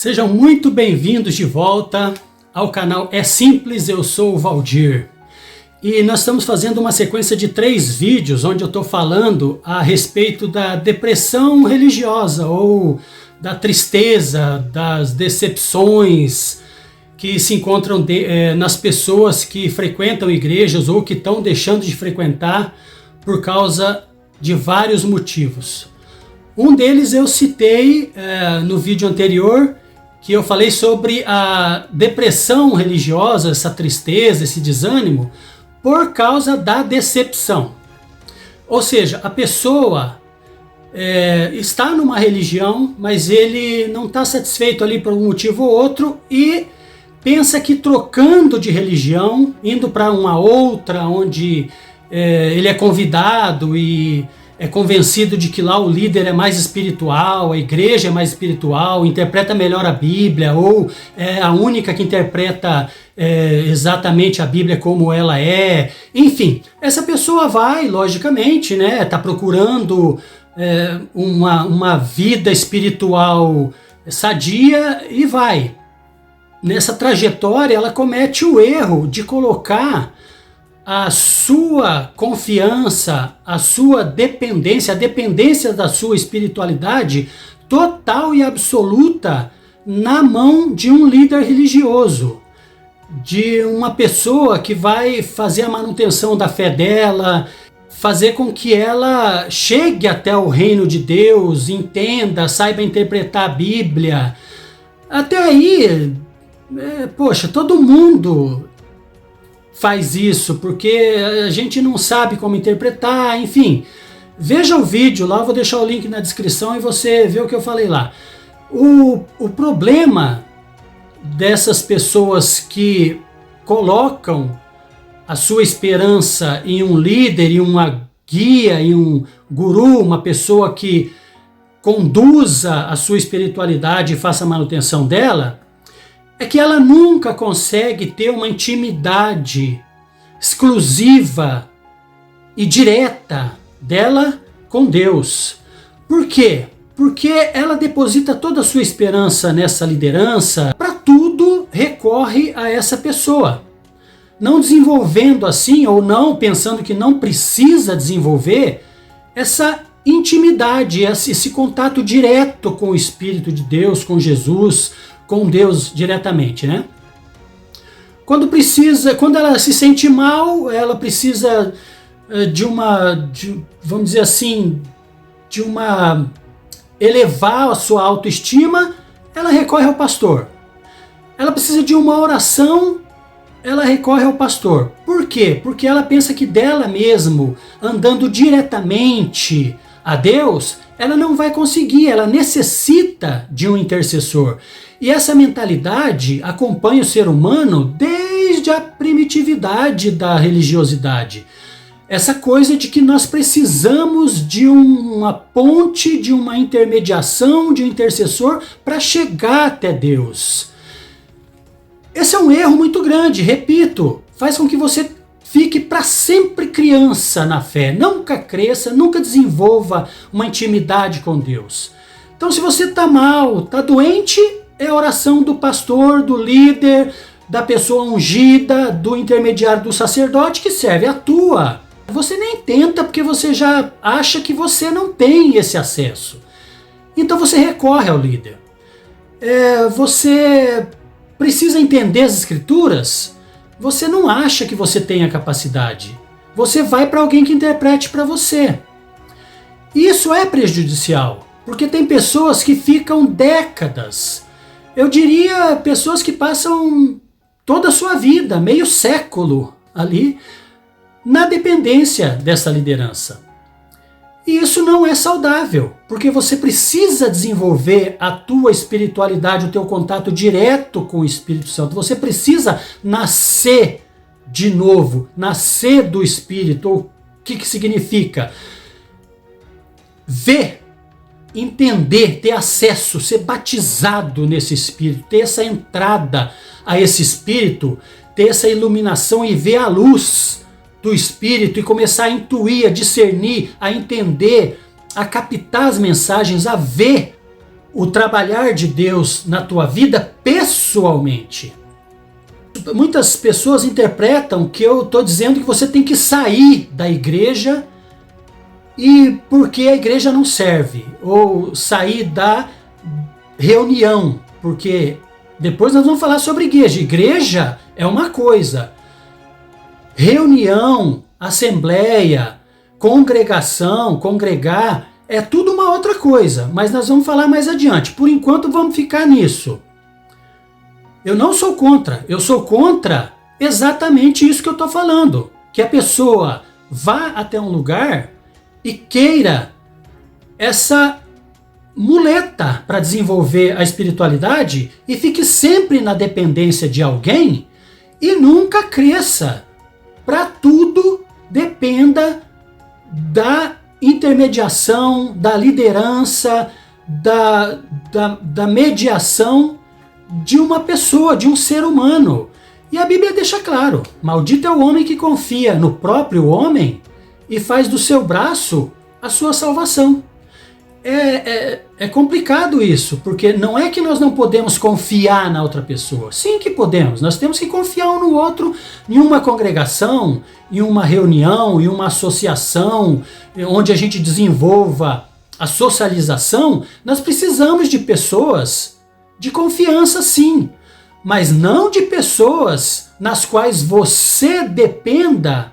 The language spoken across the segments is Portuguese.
Sejam muito bem-vindos de volta ao canal É Simples, eu sou o Valdir. E nós estamos fazendo uma sequência de 3 vídeos onde eu estou falando a respeito da depressão religiosa ou da tristeza, das decepções que se encontram nas pessoas que frequentam igrejas ou que estão deixando de frequentar por causa de vários motivos. Um deles eu citei no vídeo anterior, que eu falei sobre a depressão religiosa, essa tristeza, esse desânimo, por causa da decepção. Ou seja, a pessoa está numa religião, mas ele não está satisfeito ali por um motivo ou outro e pensa que trocando de religião, indo para uma outra onde ele é convidado e é convencido de que lá o líder é mais espiritual, a igreja é mais espiritual, interpreta melhor a Bíblia, ou é a única que interpreta exatamente a Bíblia como ela é. Enfim, essa pessoa vai, logicamente, tá procurando uma vida espiritual sadia e vai. Nessa trajetória, ela comete o erro de colocar a sua confiança, a sua dependência, a dependência da sua espiritualidade total e absoluta na mão de um líder religioso, de uma pessoa que vai fazer a manutenção da fé dela, fazer com que ela chegue até o reino de Deus, entenda, saiba interpretar a Bíblia. Até aí, todo mundo faz isso, porque a gente não sabe como interpretar, enfim. Veja o vídeo lá, eu vou deixar o link na descrição e você vê o que eu falei lá. O problema dessas pessoas que colocam a sua esperança em um líder, em uma guia, em um guru, uma pessoa que conduza a sua espiritualidade e faça a manutenção dela, é que ela nunca consegue ter uma intimidade exclusiva e direta dela com Deus. Por quê? Porque ela deposita toda a sua esperança nessa liderança, para tudo recorre a essa pessoa. Não desenvolvendo assim, ou não pensando que não precisa desenvolver essa intimidade, esse contato direto com o Espírito de Deus, com Jesus, com Deus diretamente, Quando ela se sente mal, ela precisa vamos dizer assim, elevar a sua autoestima, ela recorre ao pastor. Ela precisa de uma oração, ela recorre ao pastor. Por quê? Porque ela pensa que dela mesmo, andando diretamente a Deus, ela não vai conseguir, ela necessita de um intercessor. E essa mentalidade acompanha o ser humano desde a primitividade da religiosidade. Essa coisa de que nós precisamos de uma ponte, de uma intermediação, de um intercessor para chegar até Deus. Esse é um erro muito grande, repito, faz com que você fique para sempre criança na fé, nunca cresça, nunca desenvolva uma intimidade com Deus. Então, se você está mal, está doente, é a oração do pastor, do líder, da pessoa ungida, do intermediário, do sacerdote que serve, atua. Você nem tenta porque você já acha que você não tem esse acesso. Então você recorre ao líder. Você precisa entender as escrituras, você não acha que você tem a capacidade. Você vai para alguém que interprete para você. Isso é prejudicial, porque tem pessoas que ficam décadas, eu diria pessoas que passam toda a sua vida, meio século ali, na dependência dessa liderança. E isso não é saudável, porque você precisa desenvolver a tua espiritualidade, o teu contato direto com o Espírito Santo. Você precisa nascer de novo, nascer do Espírito. O que significa? Ver, entender, ter acesso, ser batizado nesse Espírito, ter essa entrada a esse Espírito, ter essa iluminação e ver a luz do Espírito e começar a intuir, a discernir, a entender, a captar as mensagens, a ver o trabalhar de Deus na tua vida pessoalmente. Muitas pessoas interpretam que eu estou dizendo que você tem que sair da igreja e porque a igreja não serve, ou sair da reunião, porque depois nós vamos falar sobre igreja. Igreja é uma coisa, reunião, assembleia, congregação, congregar, é tudo uma outra coisa, mas nós vamos falar mais adiante. Por enquanto vamos ficar nisso. Eu não sou contra, eu sou contra exatamente isso que eu estou falando, que a pessoa vá até um lugar e queira essa muleta para desenvolver a espiritualidade e fique sempre na dependência de alguém e nunca cresça. Para tudo dependa da intermediação, da liderança, da mediação de uma pessoa, de um ser humano. E a Bíblia deixa claro: maldito é o homem que confia no próprio homem e faz do seu braço a sua salvação. É complicado isso, porque não é que nós não podemos confiar na outra pessoa. Sim que podemos, nós temos que confiar um no outro em uma congregação, em uma reunião, em uma associação, onde a gente desenvolva a socialização. Nós precisamos de pessoas de confiança, sim, mas não de pessoas nas quais você dependa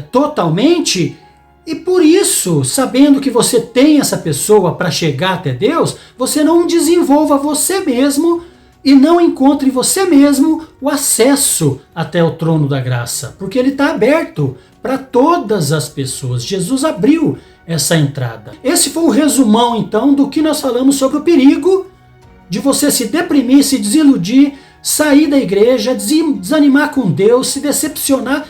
totalmente. E por isso, sabendo que você tem essa pessoa para chegar até Deus, você não desenvolva você mesmo e não encontre você mesmo o acesso até o trono da graça, porque ele está aberto para todas as pessoas. Jesus abriu essa entrada. Esse foi o resumão, então, do que nós falamos sobre o perigo de você se deprimir, se desiludir, sair da igreja, desanimar com Deus, se decepcionar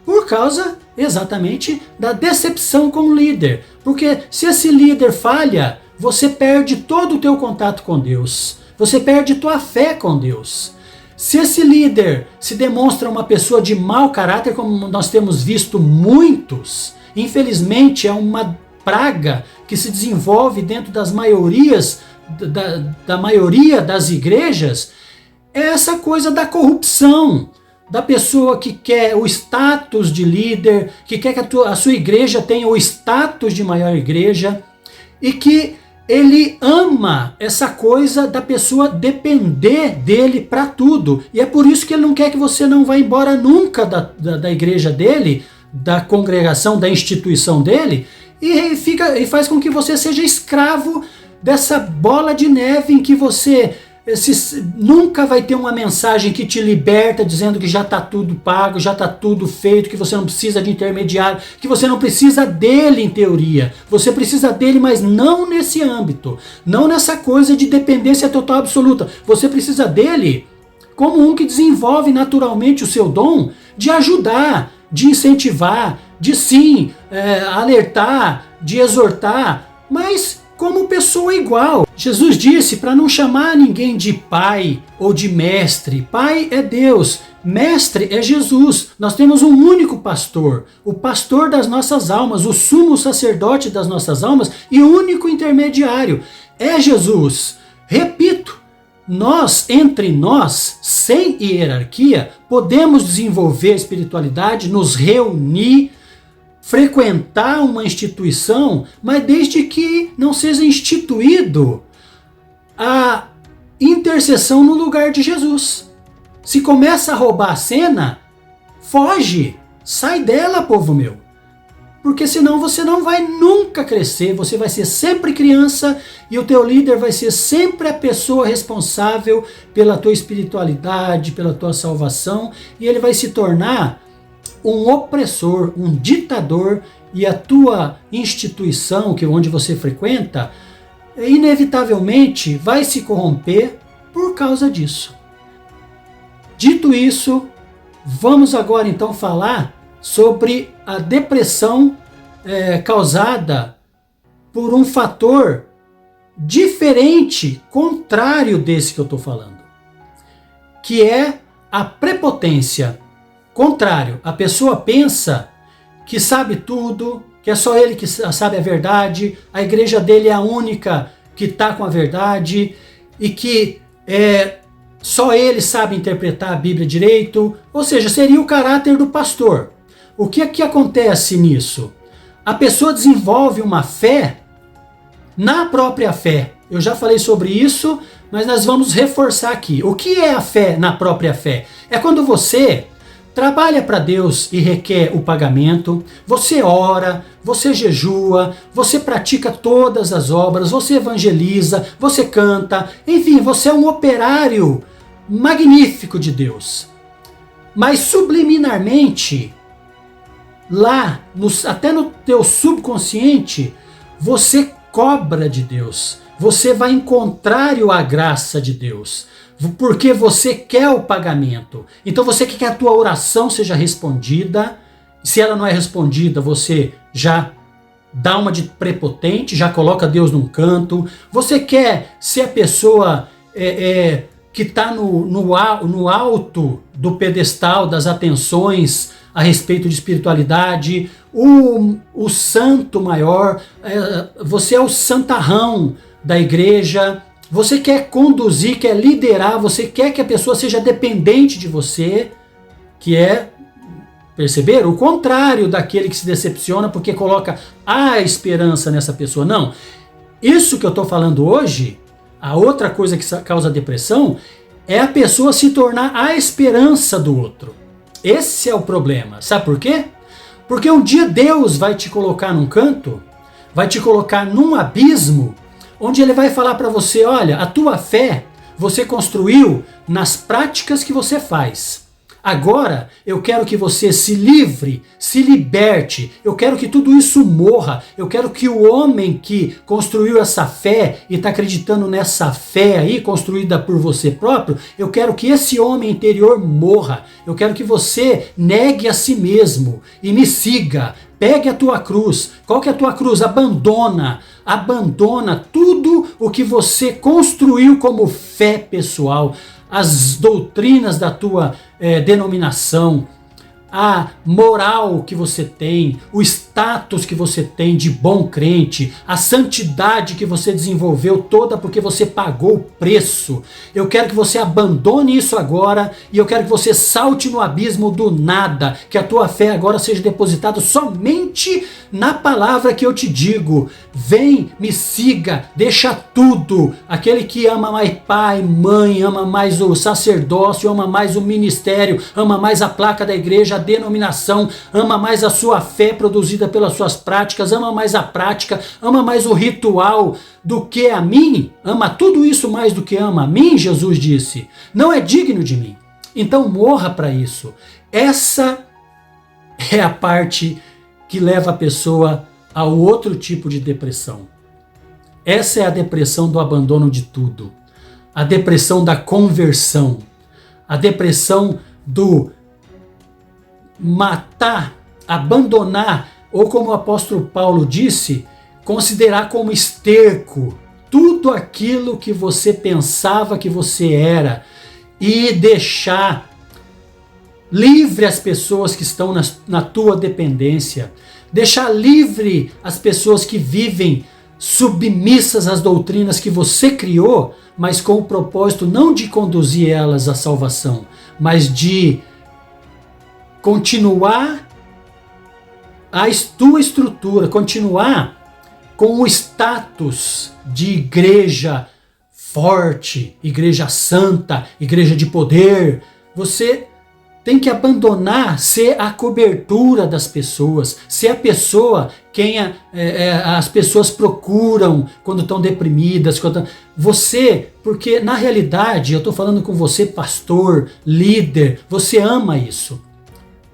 por causa exatamente da decepção com o líder. Porque se esse líder falha, você perde todo o teu contato com Deus. Você perde tua fé com Deus. Se esse líder se demonstra uma pessoa de mau caráter, como nós temos visto muitos, infelizmente é uma praga que se desenvolve dentro das maiorias, da maioria das igrejas, é essa coisa da corrupção, da pessoa que quer o status de líder, que quer que a sua igreja tenha o status de maior igreja, e que ele ama essa coisa da pessoa depender dele para tudo. E é por isso que ele não quer que você não vá embora nunca da igreja dele, da congregação, da instituição dele, e faz com que você seja escravo dessa bola de neve em que você nunca vai ter uma mensagem que te liberta dizendo que já está tudo pago, já está tudo feito, que você não precisa de intermediário, que você não precisa dele em teoria. Você precisa dele, mas não nesse âmbito, não nessa coisa de dependência total absoluta. Você precisa dele como um que desenvolve naturalmente o seu dom de ajudar, de incentivar, de sim, alertar, de exortar, mas como pessoa igual. Jesus disse para não chamar ninguém de pai ou de mestre. Pai é Deus, mestre é Jesus. Nós temos um único pastor, o pastor das nossas almas, o sumo sacerdote das nossas almas e o único intermediário é Jesus. Repito, nós, entre nós, sem hierarquia, podemos desenvolver a espiritualidade, nos reunir, frequentar uma instituição, mas desde que não seja instituído a intercessão no lugar de Jesus. Se começa a roubar a cena, foge, sai dela, povo meu. Porque senão você não vai nunca crescer, você vai ser sempre criança e o teu líder vai ser sempre a pessoa responsável pela tua espiritualidade, pela tua salvação, e ele vai se tornar um opressor, um ditador, e a tua instituição, que é onde você frequenta, inevitavelmente vai se corromper por causa disso. Dito isso, vamos agora então falar sobre a depressão causada por um fator diferente, contrário desse que eu estou falando, que é a prepotência. Contrário, a pessoa pensa que sabe tudo, que é só ele que sabe a verdade, a igreja dele é a única que está com a verdade e que só ele sabe interpretar a Bíblia direito, ou seja, seria o caráter do pastor. O que é que acontece nisso? A pessoa desenvolve uma fé na própria fé. Eu já falei sobre isso, mas nós vamos reforçar aqui. O que é a fé na própria fé? É quando você trabalha para Deus e requer o pagamento, você ora, você jejua, você pratica todas as obras, você evangeliza, você canta, enfim, você é um operário magnífico de Deus. Mas subliminarmente, lá, até no teu subconsciente, você cobra de Deus. Você vai em contrário à graça de Deus, porque você quer o pagamento. Então você quer que a tua oração seja respondida. Se ela não é respondida, você já dá uma de prepotente, já coloca Deus num canto. Você quer ser a pessoa que está no alto do pedestal das atenções a respeito de espiritualidade, o santo maior, você é o santarrão da igreja, você quer conduzir, quer liderar, você quer que a pessoa seja dependente de você, que é, perceber, o contrário daquele que se decepciona porque coloca a esperança nessa pessoa. Não, isso que eu estou falando hoje, a outra coisa que causa depressão, é a pessoa se tornar a esperança do outro. Esse é o problema. Sabe por quê? Porque um dia Deus vai te colocar num canto, vai te colocar num abismo, onde ele vai falar para você, olha, a tua fé você construiu nas práticas que você faz. Agora eu quero que você se livre, se liberte, eu quero que tudo isso morra, eu quero que o homem que construiu essa fé e está acreditando nessa fé aí, construída por você próprio, eu quero que esse homem interior morra, eu quero que você negue a si mesmo e me siga, pegue a tua cruz. Qual que é a tua cruz? Abandona tudo o que você construiu como fé pessoal, as doutrinas da tua denominação, a moral que você tem, o status que você tem de bom crente, a santidade que você desenvolveu toda porque você pagou o preço. Eu quero que você abandone isso agora e eu quero que você salte no abismo do nada, que a tua fé agora seja depositada somente na palavra que eu te digo. Vem, me siga, deixa tudo. Aquele que ama mais pai, mãe, ama mais o sacerdócio, ama mais o ministério, ama mais a placa da igreja, a denominação, ama mais a sua fé produzida pelas suas práticas, ama mais a prática, ama mais o ritual do que a mim, ama tudo isso mais do que ama a mim, Jesus disse, não é digno de mim. Então morra para isso. Essa é a parte que leva a pessoa ao outro tipo de depressão. Essa é a depressão do abandono de tudo, a depressão da conversão, a depressão do matar, abandonar, ou como o apóstolo Paulo disse, considerar como esterco tudo aquilo que você pensava que você era e deixar livre as pessoas que estão na tua dependência, deixar livre as pessoas que vivem submissas às doutrinas que você criou, mas com o propósito não de conduzir elas à salvação, mas de continuar a tua estrutura, continuar com o status de igreja forte, igreja santa, igreja de poder. Você tem que abandonar ser a cobertura das pessoas, ser a pessoa quem as pessoas procuram quando estão deprimidas. Você, porque na realidade, eu estou falando com você, pastor, líder, você ama isso.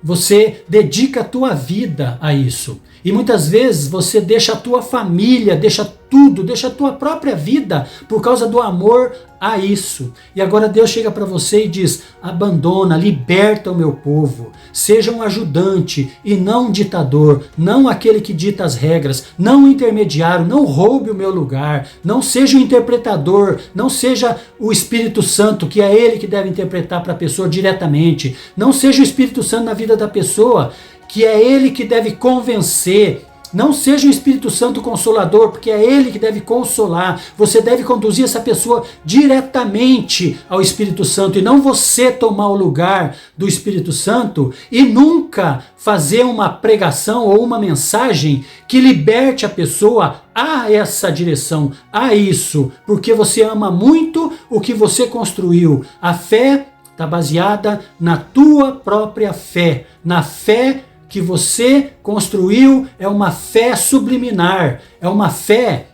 Você dedica a tua vida a isso. E muitas vezes você deixa a tua família, deixa tudo, deixa a tua própria vida por causa do amor a isso. E agora Deus chega para você e diz, abandona, liberta o meu povo. Seja um ajudante e não um ditador, não aquele que dita as regras, não um intermediário, não roube o meu lugar, não seja o interpretador, não seja o Espírito Santo, que é ele que deve interpretar para a pessoa diretamente. Não seja o Espírito Santo na vida da pessoa, que é ele que deve convencer Não seja o Espírito Santo consolador, porque é ele que deve consolar. Você deve conduzir essa pessoa diretamente ao Espírito Santo e não você tomar o lugar do Espírito Santo e nunca fazer uma pregação ou uma mensagem que liberte a pessoa a essa direção, a isso, porque você ama muito o que você construiu. A fé está baseada na tua própria fé, na fé que você construiu. É uma fé subliminar, é uma fé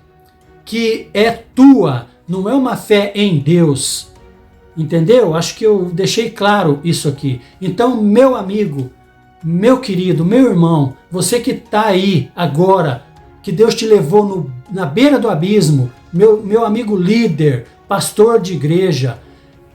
que é tua, não é uma fé em Deus. Entendeu? Acho que eu deixei claro isso aqui. Então, meu amigo, meu querido, meu irmão, você que está aí agora, que Deus te levou na beira do abismo, meu amigo líder, pastor de igreja,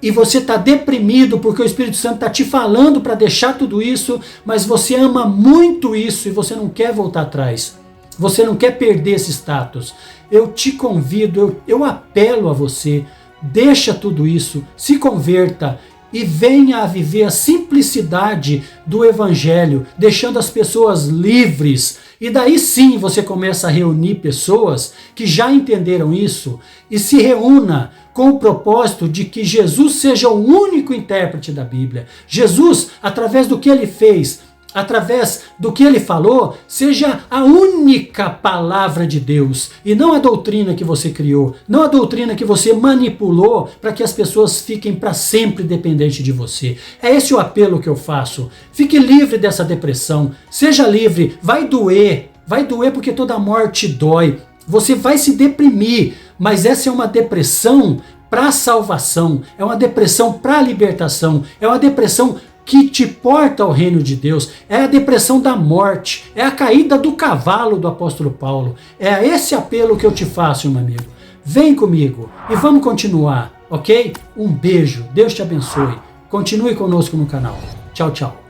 e você está deprimido porque o Espírito Santo está te falando para deixar tudo isso, mas você ama muito isso e você não quer voltar atrás. Você não quer perder esse status. Eu te convido, eu apelo a você, deixa tudo isso, se converta e venha a viver a simplicidade do Evangelho, deixando as pessoas livres. E daí sim você começa a reunir pessoas que já entenderam isso e se reúna com o propósito de que Jesus seja o único intérprete da Bíblia. Jesus, através do que ele fez, através do que ele falou, seja a única palavra de Deus e não a doutrina que você criou, não a doutrina que você manipulou para que as pessoas fiquem para sempre dependentes de você. É esse o apelo que eu faço. Fique livre dessa depressão, seja livre, vai doer porque toda morte dói, você vai se deprimir, mas essa é uma depressão para salvação, é uma depressão para libertação, é uma depressão que te porta ao reino de Deus, é a depressão da morte, é a caída do cavalo do apóstolo Paulo. É esse apelo que eu te faço, meu amigo. Vem comigo e vamos continuar, ok? Um beijo, Deus te abençoe. Continue conosco no canal. Tchau, tchau.